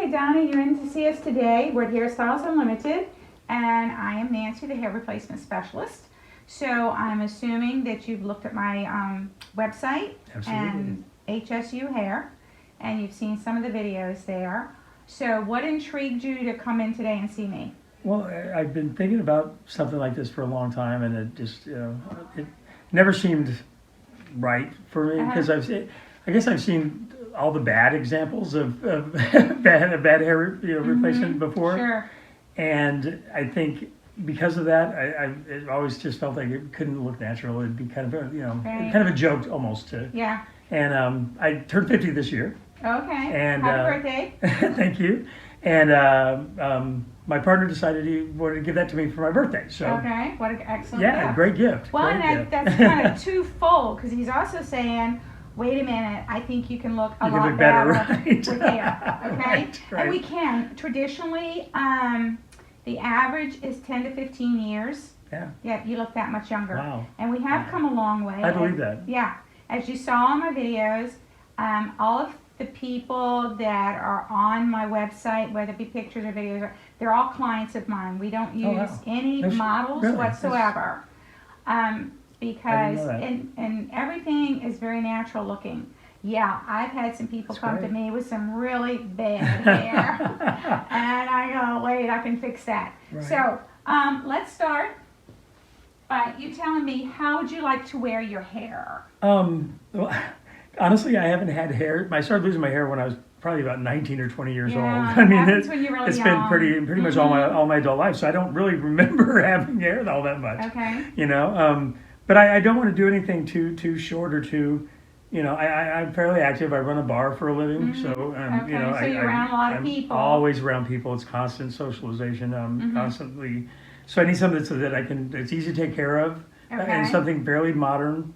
Okay, Donny, you're in to see us today. We're at Hairstyles Unlimited, and I am Nancy, the hair replacement specialist. So I'm assuming that you've looked at my website and HSU Hair, and you've seen some of the videos there. So what intrigued you to come in today and see me? Well, I've been thinking about something like this for a long time, and it just, it never seemed right for me because I guess I've seen all the bad examples of bad hair replacement before. Sure. And I think because of that, it always just felt like it couldn't look natural. It'd be kind of a, kind of a joke almost to. Yeah. And I turned 50 this year. Okay. And happy birthday. Thank you. And my partner decided he wanted to give that to me for my birthday. So okay, what an excellent gift. Great gift. Well, great and that's kind of twofold because he's also saying, wait a minute, I think you can look a lot better right? with hair. Okay, right. And we can. Traditionally, the average is 10 to 15 years. Yeah. Yeah, you look that much younger. Wow. And we have come a long way. I believe that. Yeah, as you saw in my videos, all of the people that are on my website, whether it be pictures or videos, they're all clients of mine. We don't use any models whatsoever. Because and everything is very natural looking. Yeah, I've had some people come to me with some really bad hair, and I go, wait, I can fix that. Right. So let's start by you telling me, how would you like to wear your hair? Well, honestly, I haven't had hair. I started losing my hair when I was probably about 19 or 20 years old. I mean, it's been pretty much all my adult life, so I don't really remember having hair all that much. Okay. But I don't want to do anything too short or too, I'm fairly active. I run a bar for a living, so so you're around a lot of people. Always around people. It's constant socialization. Constantly. So I need something that's easy to take care of, and something fairly modern.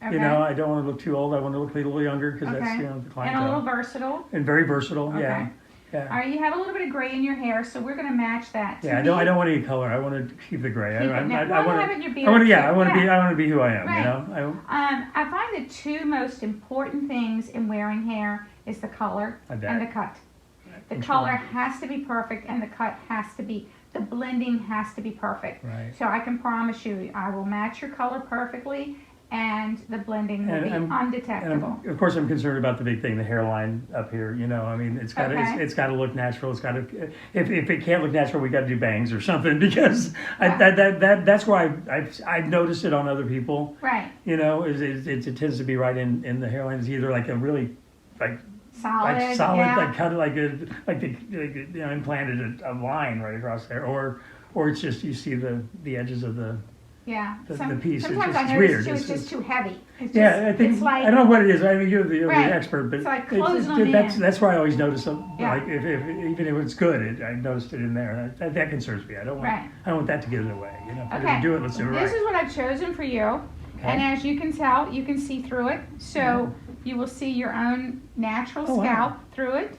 Okay. I don't want to look too old. I want to look a little younger because that's the clientele. And a little versatile. And very versatile. Okay. Yeah. All right, you have a little bit of gray in your hair, so we're going to match that. I don't want any color. I want to keep the gray. I want to be who I am. Right. I find the two most important things in wearing hair is the color and the cut. The color has to be perfect, and the cut has to be. The blending has to be perfect. Right. So I can promise you, I will match your color perfectly, and the blending will be undetectable. And of course, I'm concerned about the big thing, the hairline up here. I mean, it's got to look natural. It's got to. If it can't look natural, we got to do bangs or something because that's why I've noticed it on other people. Right. It tends to be right in the hairline. It's either like a really solid, like cut they implanted a line right across there, or it's just you see the edges of the. Yeah. The piece. Sometimes I notice it's just too heavy. I think I don't know what it is. I mean, you're the expert, but it's like closing that's why I always notice them. Like if even if it's good, I noticed it in there. That concerns me. I don't want that to get in the way. If we're gonna do it, let's do it right. This is what I've chosen for you, and as you can tell, you can see through it. So you will see your own natural scalp through it,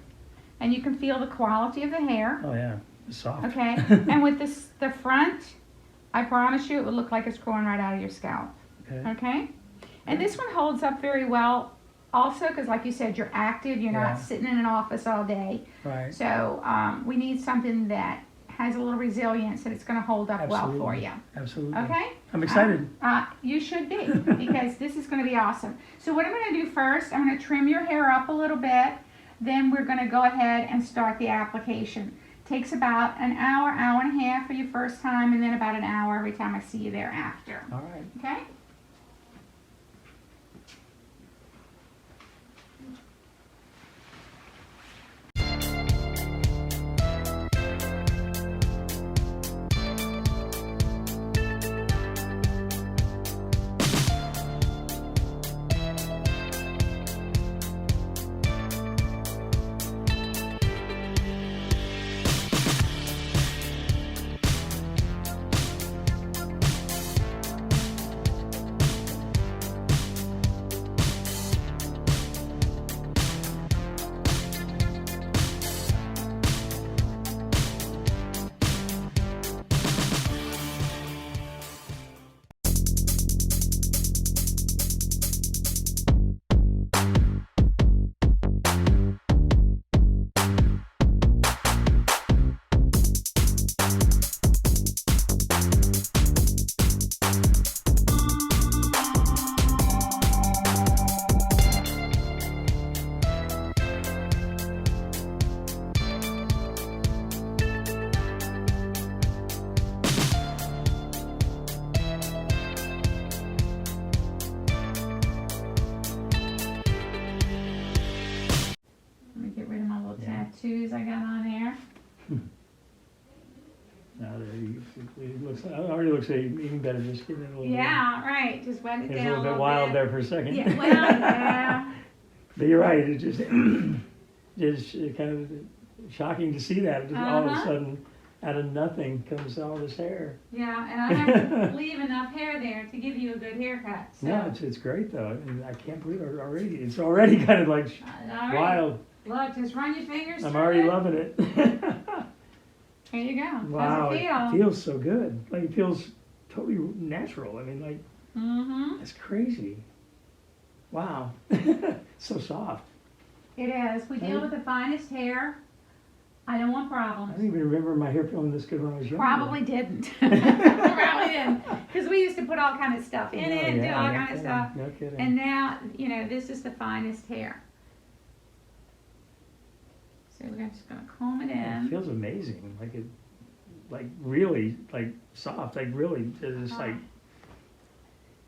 and you can feel the quality of the hair. Oh yeah, it's soft. Okay, and with the front. I promise you it would look like it's growing right out of your scalp. Okay? And this one holds up very well also because, like you said, you're active. You're not sitting in an office all day. Right. So we need something that has a little resilience and it's going to hold up well for you. Absolutely. Okay? I'm excited. You should be because this is going to be awesome. So what I'm going to do first, I'm going to trim your hair up a little bit. Then we're going to go ahead and start the application. Takes about an hour, hour and a half for your first time, and then about an hour every time I see you thereafter. All right. Okay? tattoos I got on there. Now it looks, it already looks even better. Just getting it a little Yeah, right. Just wet it bit, down a little bit wild there for a second. Yeah, well, yeah. But you're right. It just just kind of shocking to see that. Just all of a sudden, out of nothing comes all this hair. Yeah, and I have to leave enough hair there to give you a good haircut. So. No, it's great though. I mean, I can't believe it already. It's already kind of like wild. Look, just run your fingers. I'm already loving it. There you go. Wow, How's it feel? it feels so good. Like it feels totally natural. I mean, like that's crazy. Wow, so soft. It is. We deal with the finest hair. I don't want problems. I don't even remember my hair feeling this good when I was younger. Probably didn't. Probably didn't. Because we used to put all kind of stuff in it, do all kind of stuff. No kidding. And now, this is the finest hair. So we're just gonna comb it in. It feels amazing. Like really, like soft. Like really, just like.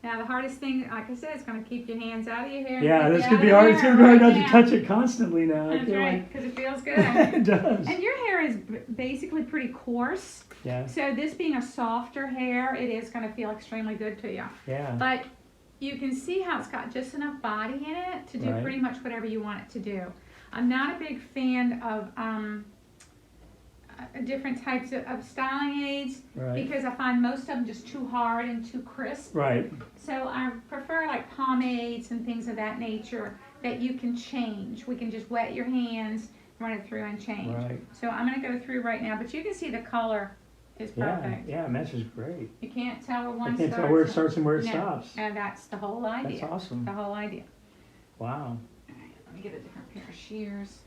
Now the hardest thing, like I said, is gonna keep your hands out of your hair. Yeah, that's gonna be hard. It's gonna be hard not to touch it constantly now. That's right, because it feels good. It does. And your hair is basically pretty coarse. Yeah. So this being a softer hair, it is gonna feel extremely good to you. Yeah. But you can see how it's got just enough body in it to do pretty much whatever you want it to do. I'm not a big fan of different types of styling aids because I find most of them just too hard and too crisp. Right. So I prefer like pomades and things of that nature that you can change. We can just wet your hands, run it through and change. Right. So I'm going to go through right now, but you can see the color is perfect. Yeah, it matches great. You can't tell where one starts. I can't tell where it starts and where it stops. And that's the whole idea. That's awesome. The whole idea. Wow. All right, let me get a different pair of shears.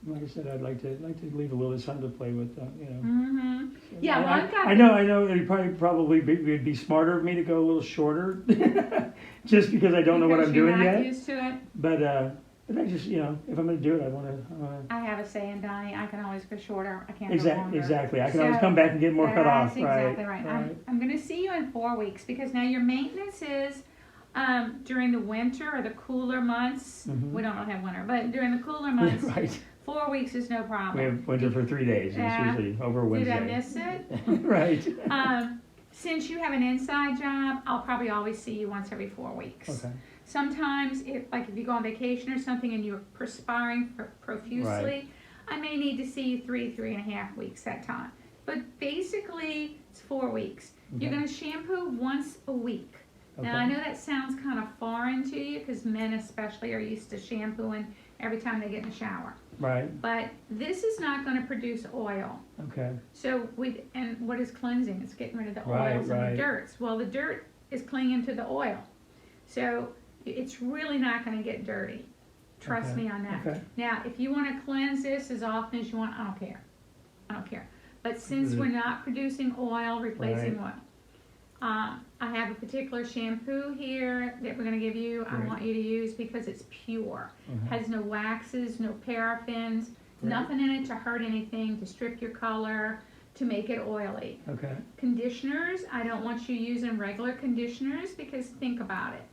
Like I said, I'd like to leave a little something to play with, Mm-hmm. So yeah, well, I've got. I know. It'd probably would be smarter of me to go a little shorter, just because I don't know what I'm doing yet. Used to it. But I just if I'm going to do it, I want to. I have a saying, Donnie. I can always go shorter. I can't go longer. Exactly. I can always come back and get more cut off. That's exactly right. I'm going to see you in 4 weeks because now your maintenance is. During the winter or the cooler months, we don't really have winter, but during the cooler months, 4 weeks is no problem. We have winter for 3 days. It's usually over Wednesday. Did I miss it? Right. Since you have an inside job, I'll probably always see you once every 4 weeks. Okay. Sometimes, if you go on vacation or something and you're perspiring profusely, I may need to see you 3.5 weeks at a time. But basically, it's 4 weeks. You're going to shampoo once a week. Now, I know that sounds kind of foreign to you because men especially are used to shampooing every time they get in the shower. Right. But this is not going to produce oil. Okay. So and what is cleansing? It's getting rid of the oils and the dirts. Well, the dirt is clinging to the oil. So it's really not going to get dirty. Trust me on that. Okay. Now, if you want to cleanse this as often as you want, I don't care. But since we're not producing oil, replacing oil, I have a particular shampoo here that we're going to give you. I want you to use because it's pure. Has no waxes, no paraffins, nothing in it to hurt anything, to strip your color, to make it oily. Okay. Conditioners, I don't want you using regular conditioners because think about it.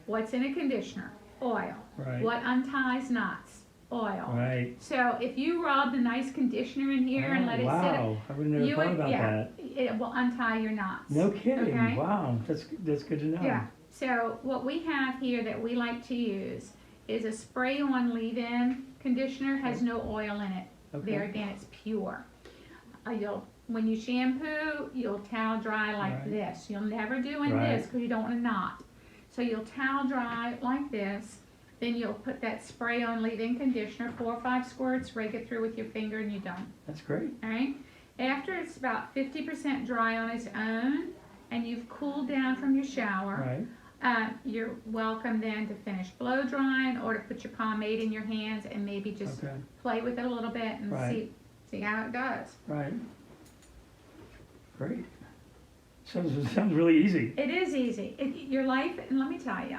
What's in a conditioner? Oil. Right. What unties knots? Oil. Right. So if you rubbed a nice conditioner in here and let it sit, wow, I would never thought about that. It will untie your knots. No kidding. Okay? Wow, that's good to know. Yeah. So what we have here that we like to use is a spray-on leave-in conditioner. Has no oil in it. Okay. There again, it's pure. When you shampoo, you'll towel dry like this. You'll never do this because you don't want a knot. So you'll towel dry like this. Then you'll put that spray-on leave-in conditioner, 4 or 5 squirts, rake it through with your finger, and you're done. That's great. All right. After it's about 50% dry on its own, and you've cooled down from your shower, you're welcome then to finish blow drying or to put your pomade in your hands and maybe just play with it a little bit and see how it does. Right. Great. Sounds really easy. It is easy. Your life, and let me tell you,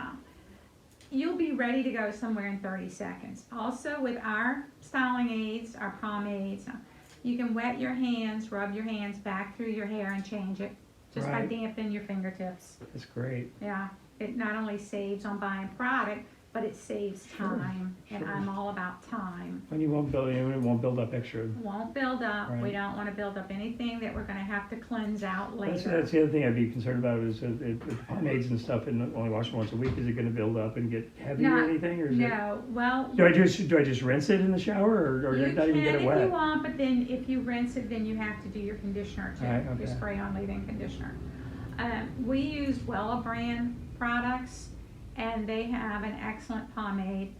you'll be ready to go somewhere in 30 seconds. Also with our styling aids, our pomades, you can wet your hands, rub your hands back through your hair and change it just by Right. dampening your fingertips. That's great. Yeah, it not only saves on buying product, but it saves time, and sure. I'm all about time. When you won't build, it won't build up extra. Won't build up. We Right. don't want to build up anything that we're going to have to cleanse out later. That's the other thing I'd be concerned about is with the pomades and stuff, and only washing once a week. Is it going to build up and get heavy or anything, or is it? No, well, Do I just rinse it in the shower, or you not even get it can wet? if you want, but then if you rinse it, then you have to do your conditioner too, Right, your okay. spray-on leave-in conditioner. We use Wella brand products, and they have an excellent pomade.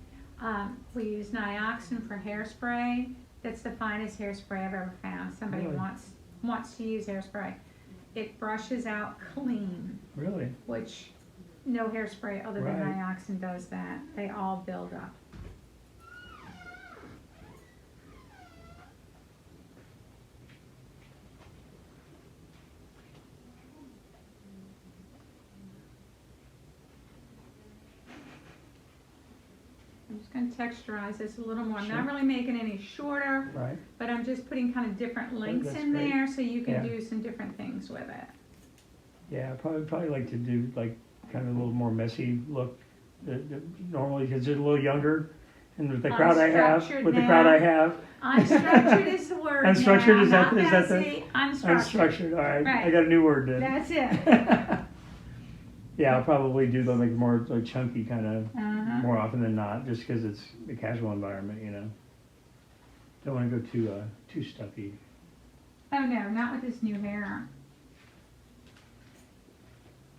We use Nioxin for hairspray. That's the finest hairspray I've ever found. Somebody Really? wants to use hairspray. It brushes out clean, Really? which no hairspray other than Right. Nioxin does that. They all build up. I'm just going to texturize this a little more. I'm not Sure. really making any shorter, Right. but I'm just putting kind of different links that's in great. there so you can Yeah. do some different things with it. Yeah, probably like to do like kind of a little more messy look. Normally, because it's a little younger, and with the crowd I have, Unstructured with the now. crowd I have, Unstructured is the word. Unstructured, now, is that- not is that the- messy, unstructured. unstructured. All right, Right. I got a new word then. That's it. Yeah, I'll probably do like more like chunky kind of Uh-huh. more often than not, just because it's a casual environment, you know. Don't want to go too stuffy. Oh no, not with this new hair.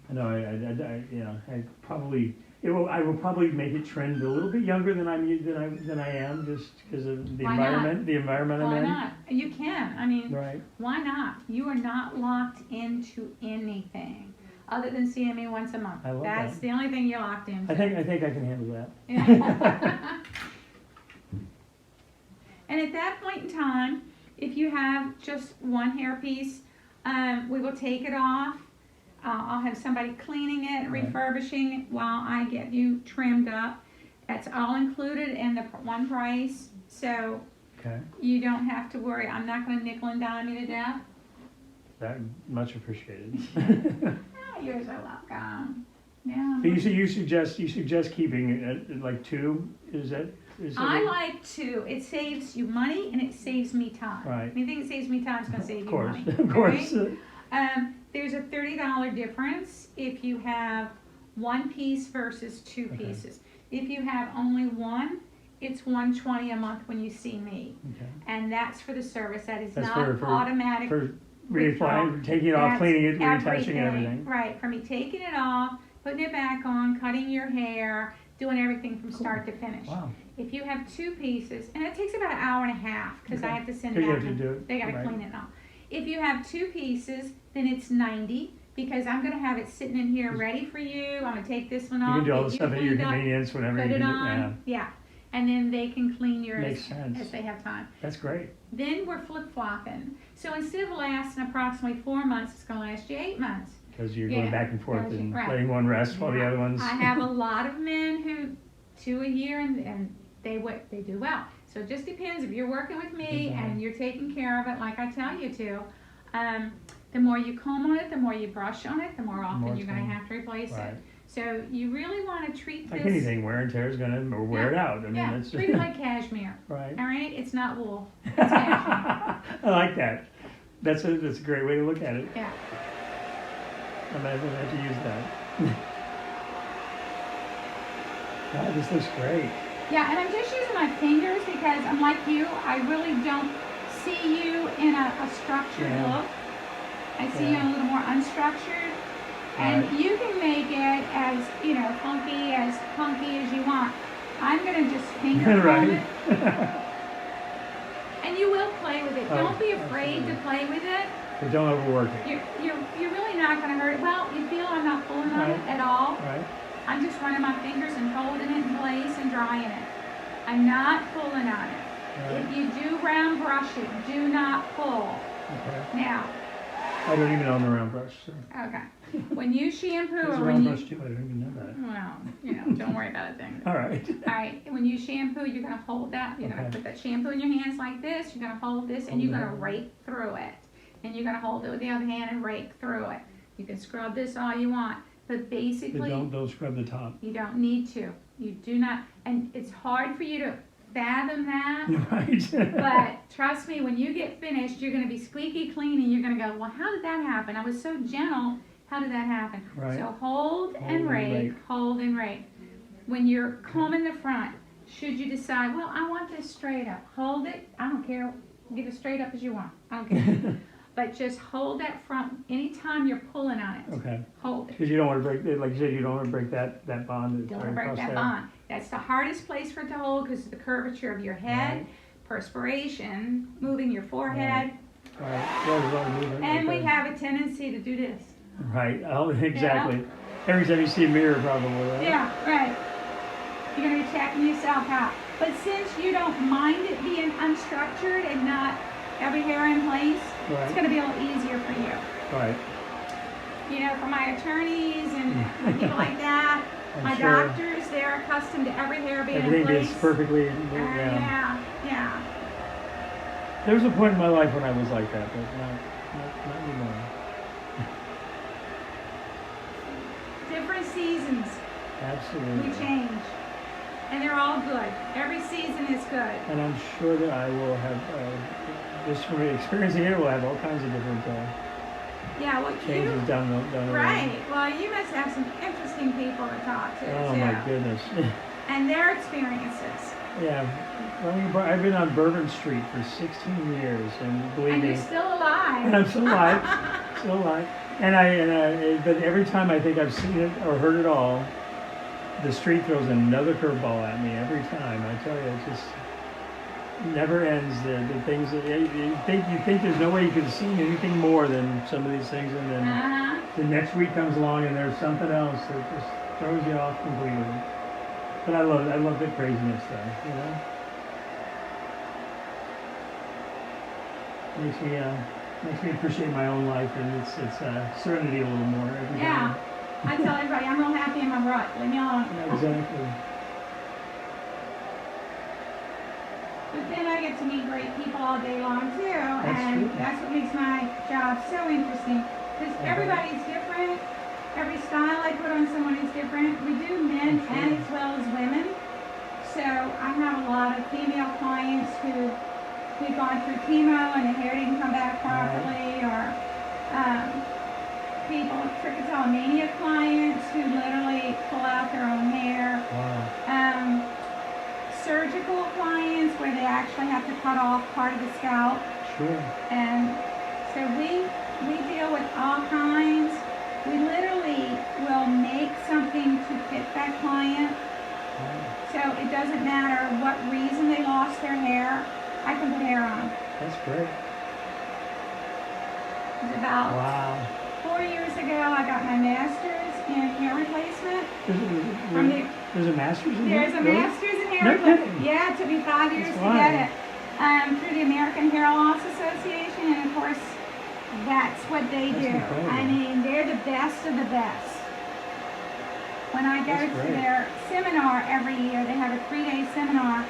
I know, I probably I will probably make it trend a little bit younger than I am, just because of the Why not? environment I'm Why in. not? You can. I mean, Right. why not? You are not locked into anything other than seeing me once a month. I love That's that. the only thing you're locked into. I think I can handle that. Yeah. And at that point in time, if you have just one hair piece, we will take it off. I'll have somebody cleaning it, Right. refurbishing it while I get you trimmed up. That's all included in the one price, so Okay, you don't have to worry. I'm not going to nickel and dime you to death. that much appreciated. Oh, you're so welcome. Yeah. But you suggest keeping it at like 2? Is that? I like to. It saves you money and it saves me time. Right. Anything that saves me time is going to save Of you course, money. of course. Right? There's a $30 difference if you have one piece versus two Okay. pieces. If you have only one, it's $120 a month when you see me, Okay. and that's for the service. That is That's not for- automatic. For reapplying, taking it off, That's cleaning it, retouching and everything. Right, for me taking it off, putting it back on, cutting your hair, doing everything from start to finish. Wow. If you have two pieces, and it takes about an hour and a half because I Okay. have to send 'Cause it you out. have to do it, They got to right. clean it off. If you have two pieces, then it's $90 because I'm going to have it sitting in here ready for you. I'm going to take this one You off. can do all get the you stuff at your cleaned up, convenience whenever Put you it can. on, yeah. And then they can clean yours Makes sense. as they have time. That's great. Then we're flip-flopping. So instead of lasting approximately 4 months, it's going to last you 8 months. Because you're Yeah, going back and forth because and right. letting one rest while the Yeah. other one's. I have a lot of men who 2 a year and they do well. So it just depends if you're working with me and you're taking care of it like I tell you to. The more you comb on it, the more you brush on it, the more often more you're going to time. have to replace Right. it. So you really want to treat Like this. anything, wear and tear is going to wear it out. I mean, Yeah, that's treat it like cashmere. right. All right, it's not wool. It's cashmere. I like that. That's a great way to look at it. Yeah. I might have to use that. Wow, this looks great. Yeah, and I'm just using my fingers because I'm like you. I really don't see you in a structured Yeah. look. I see you in a little more unstructured. And Right. you can make it as, funky, as punky as you want. I'm going to just finger comb Right. it. And you will play with it. Oh, Don't be afraid to absolutely. play with it. But don't overwork it. You're really not going to hurt it. Well, you feel I'm not pulling on it Right. at all. Right? I'm just running my fingers and holding it in place and drying it. I'm not pulling on it. Right. If you do round brush it, do not pull. Okay. Now, I don't even own a round brush. So. Okay. When you shampoo There's or a when round you, brush too. I don't even know that. well, don't worry about it then. All right. All right. When you shampoo, you're gonna hold that. You're gonna put that shampoo in your hands like this. You're gonna hold this, and you're gonna rake through it. And you're gonna hold it with the other hand and rake through it. You can scrub this all you want, but basically, Don't scrub the top. you don't need to. You do not, and it's hard for you to fathom that. Right. But trust me, when you get finished, you're gonna be squeaky clean, and you're gonna go, well, how did that happen? I was so gentle. How did that happen? Right. So hold and rake, hold and rake. When you're combing the front, should you decide, well, I want this straight up, hold it. I don't care. Get it straight up as you want. I don't care. But just hold that front anytime you're pulling on it. Okay. Hold it. Because you don't want to break, like you said, you don't want to break that bond. Don't want to break that bond. That's the hardest place for it to hold because of the curvature of your head, perspiration, moving your forehead. Right. Yeah, there's a lot of movement. And we have a tendency to do this. Right. Oh, exactly. Every time you see a mirror, probably. Right? Yeah, right. You're going to be checking yourself out. But since you don't mind it being unstructured and not every hair in place, it's going to be a little easier for you. Right. You know, for my attorneys and people like that, my doctors, they're accustomed to every hair being in place. Everything is perfectly. Yeah. There was a point in my life when I was like that, but not anymore. Different seasons. Absolutely. We change. And they're all good. Every season is good. And I'm sure that I will have, just from experiencing it, we'll have all kinds of different changes down the road. Right. Well, you must have some interesting people to talk to. Oh, too. my goodness. And their experiences. Yeah. Well, I've been on Bourbon Street for 16 years, and believe me. And you're still alive. And I'm still alive. Still alive. But every time I think I've seen it or heard it all, the street throws another curveball at me every time. I tell you, it just never ends. The things that you think there's no way you could have seen anything more than some of these things, and then the next week comes along and there's something else that just throws you off completely. But I love the craziness though, you know. Makes me appreciate my own life, and it's serenity a little more every day. I tell everybody I'm real happy in my rut. Leave me alone. Yeah, exactly. But then I get to meet great people all day long too, and that's what makes my job so interesting. Because everybody's different. Every style I put on someone is different. We do men and as well as women. So I have a lot of female clients who've gone through chemo and the hair didn't come back properly, or people with trichotillomania clients who literally pull out their own hair. Wow. Surgical clients where they actually have to cut off part of the scalp. Sure. And so we deal with all kinds. We literally will make something to fit that client. So it doesn't matter what reason they lost their hair. I can put hair on. That's great. It's about 4 years ago, I got my master's in hair replacement. There's a master's in hair? There's a master's in hair replacement. Yeah, it took me 5 years to get it. Through the American Hair Loss Association, and of course, that's what they do. Incredible. I mean, they're the best of the best. When I go to their seminar every year, they have a 3-day seminar,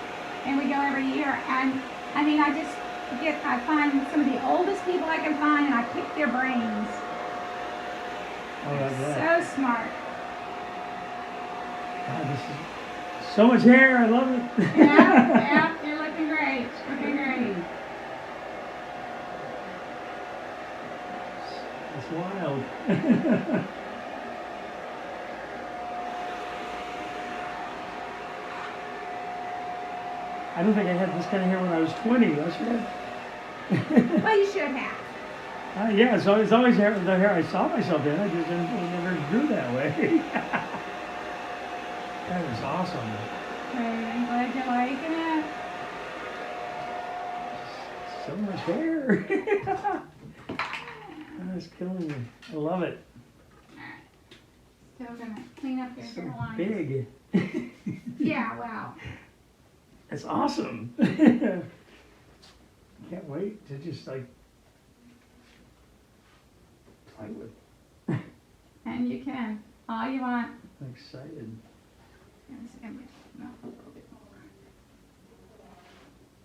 and we go every year, and I mean, I find some of the oldest people I can find, and I pick their brains. Oh, that's so smart. God, this is so much hair. I love it. Yeah, you're looking great. Looking great. It's wild. I don't think I had this kind of hair when I was 20. Well, you should have. Yeah, it's always the hair I saw myself in. I just never grew that way. That is awesome. I'm glad you're liking it. So much hair. That's killing me. I love it. Still gonna clean up your hair lines. Big. Yeah, wow. That's awesome. Can't wait to just fight with. And you can, all you want. I'm excited. No, a little bit more.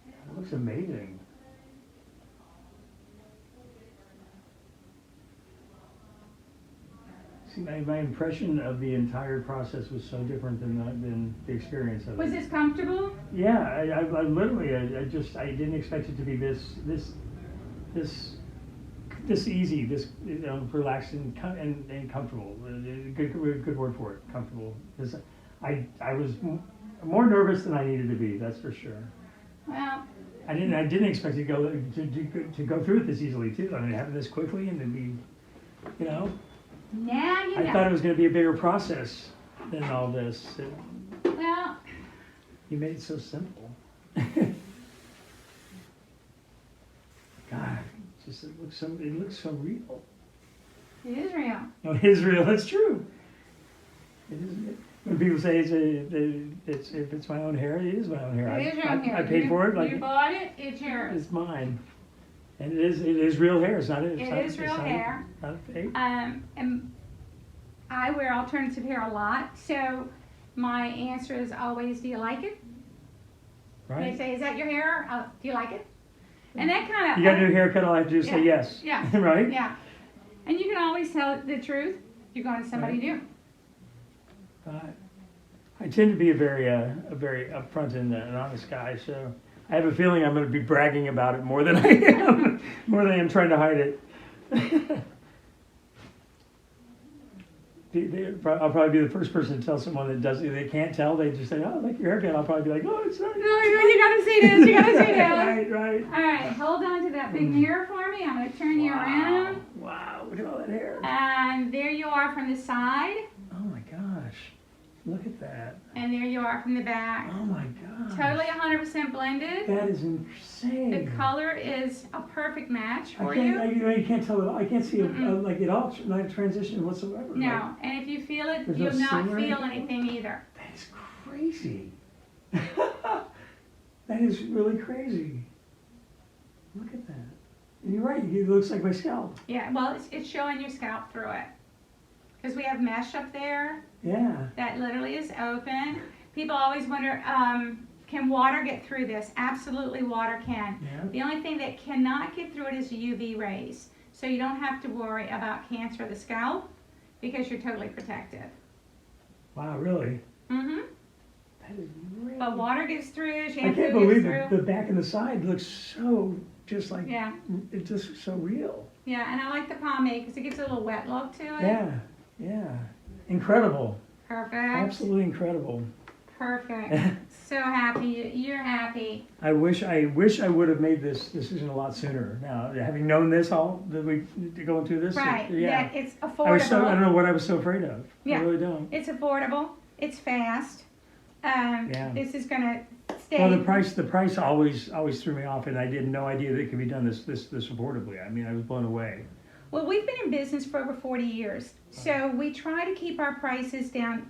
It looks amazing. See, my impression of the entire process was so different than the experience of it. Was this comfortable? Yeah, I literally, I didn't expect it to be this easy, this, you know, relaxed and comfortable. Good word for it, comfortable. Because I was more nervous than I needed to be, that's for sure. Well, I didn't expect to go through it this easily too. I mean, having this quickly and to be, you know. now you know. I thought it was going to be a bigger process than all this. Well, You made it so simple. God, it looks so real. it is real. No, it is real. That's true. It is. When people say if it's my own hair, it is my own hair. It is your own hair. I paid for it. Like You bought it, it's yours. it's mine, and it is real hair. It's not. It is real hair. Not fake. And I wear alternative hair a lot, so my answer is always, do you like it? They Right. say, is that your hair? Do you like it? And that kind of... You got a new haircut. All I have to do is say yes. Yeah. Right. Yeah. And you can always tell the truth. You're going to somebody new. I tend to be a very upfront and honest guy, so I have a feeling I'm going to be bragging about it more than I am trying to hide it. I'll probably be the first person to tell someone that they can't tell. They just say, "Oh, I like your haircut." I'll probably be like, "Oh, it's not." No, you got to see this. You got to see this. Right. All right, hold on to that big mirror for me. I'm going to turn you around. Wow, look at all that hair. And there you are from the side. Oh my gosh, look at that. And there you are from the back. Oh my gosh. Totally 100% blended. That is insane. The color is a perfect match for I you. can't tell at all. I can't see like it all not transition whatsoever. No, Like, and if you feel it, There's you'll no not shimmer? feel anything either. that is crazy. That is really crazy. Look at that. And you're right. It looks like my scalp. Yeah, well, it's showing your scalp through it. Because we have mesh up there Yeah. that literally is open. People always wonder, can water get through this? Absolutely, water can. Yeah. The only thing that cannot get through it is UV rays. So you don't have to worry about cancer of the scalp because you're totally protected. Wow. Really. Mm-hmm. That is really. But water gets through, I shampoo can't gets believe through. the back and the side looks so just like. Yeah, It's just so real. yeah, and I like the pomade because it gives a little wet look to it. Yeah. Incredible. Perfect. Absolutely incredible. Perfect. So happy. You're happy. I wish I would have made this decision a lot sooner. Now, having known this all, that we going through this, Right. yeah. That it's I don't affordable. know what I was so afraid of. Yeah. I really don't. It's affordable. It's fast. Yeah. This is gonna stay. Well, the price always threw me off, and I had no idea that it could be done this affordably. I mean, I was blown away. Well, we've been in business for over 40 years, so we try to keep our prices down.